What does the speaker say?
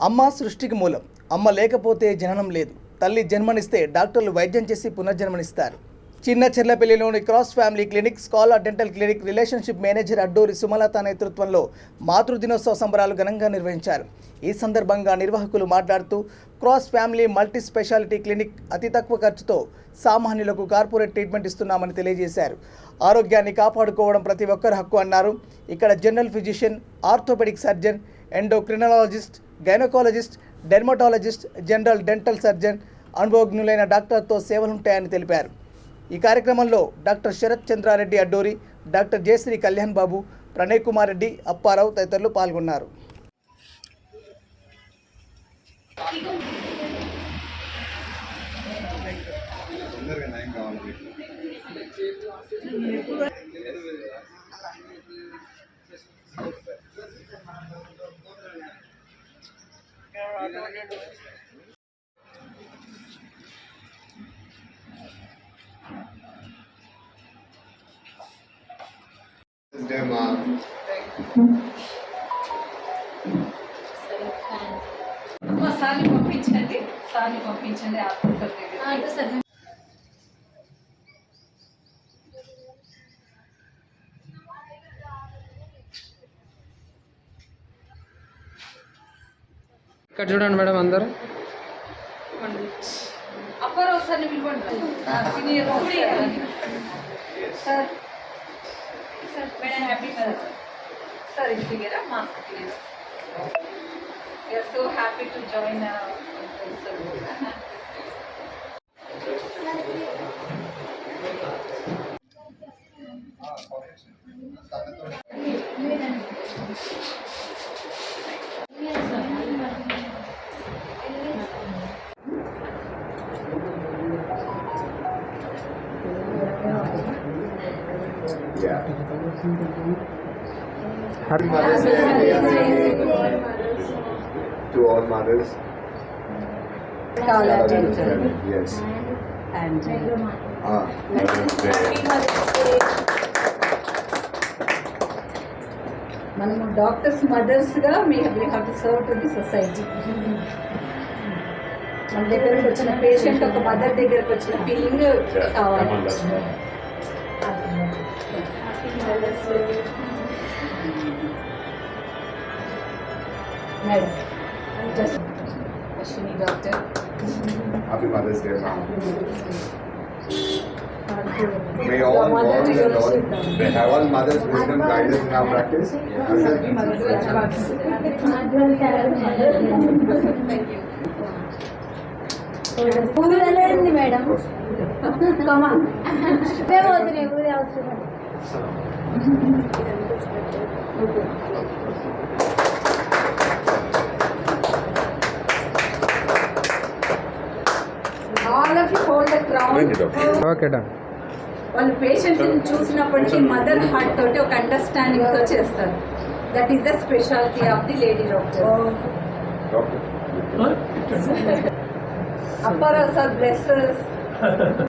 అమ్మ సృష్టికి మూలం. అమ్మ లేకపోతే జననం లేదు. తల్లి జన్మనిస్తే డాక్టర్లు వైద్యం చేసి పునర్జన్మనిస్తారు. చిన్న చెర్లపల్లిలోని cross family clinic, scholar dental clinic relationship manager Adduri Sumalatha నేతృత్వంలో మాతృదినోత్సవ సంబరాలు ఘనంగా నిర్వహించారు. ఈ సందర్భంగా నిర్వాహకులు మాట్లాడుతూ cross family multi speciality clinic అతి తక్కువ ఖర్చుతో సామాన్యులకు కార్పొరేట్ ట్రీట్మెంట్ ఇస్తున్నామని తెలియజేశారు. ఆరోగ్యాన్ని కాపాడుకోవడం ప్రతి ఒక్కరి హక్కు అన్నారు. ఇక్కడ general physician, orthopaedic surgeon, endocrinologist, gynaecologist, dermatologist, general dental surgeon, అనుభవజ్ఞులైన డాక్టర్తో సేవలుంటాయని తెలిపారు. ఈ కార్యక్రమంలో డాక్టర్ శరత్ చంద్రారెడ్డి అడ్డూరి, డాక్టర్ జయశ్రీ కళ్యాణ్ బాబు, ప్రణయ్ కుమార్ రెడ్డి, అప్పారావు తదితరులు పాల్గొన్నారు. సార్ని పంపించండి ఇక్కడ చూడండి మేడం, అందరూ అప్పారావు సార్ని పిలవండి. Senior sir madam happy sir ఇది దిగారా మాస్క్ దిగారా. We are so happy to join Happy Mother's Day to all mothers. Scala Dental. Yes. And Mother's Day. మనము డాక్టర్స్ మదర్స్గా we have to serve to the society. మన దగ్గరకు వచ్చిన patient ఒక mother దగ్గరకు వచ్చిన ఫీలింగ్ కావాలి. Madam Ashwini doctor. Happy Mother's Day, ma'am. May all mothers and all, may have all mothers wisdom guide us in our practice. ఊరండి madam పోతున్నాయి ఊరి అవసరం. All of you hold the crown. Okay డా. వాళ్ళు పేషెంట్ని చూసినప్పటికీ మదర్ హార్ట్ తోటి ఒక understanding తో చేస్తారు. That is the speciality of the lady doctor. Apparao sir blesses.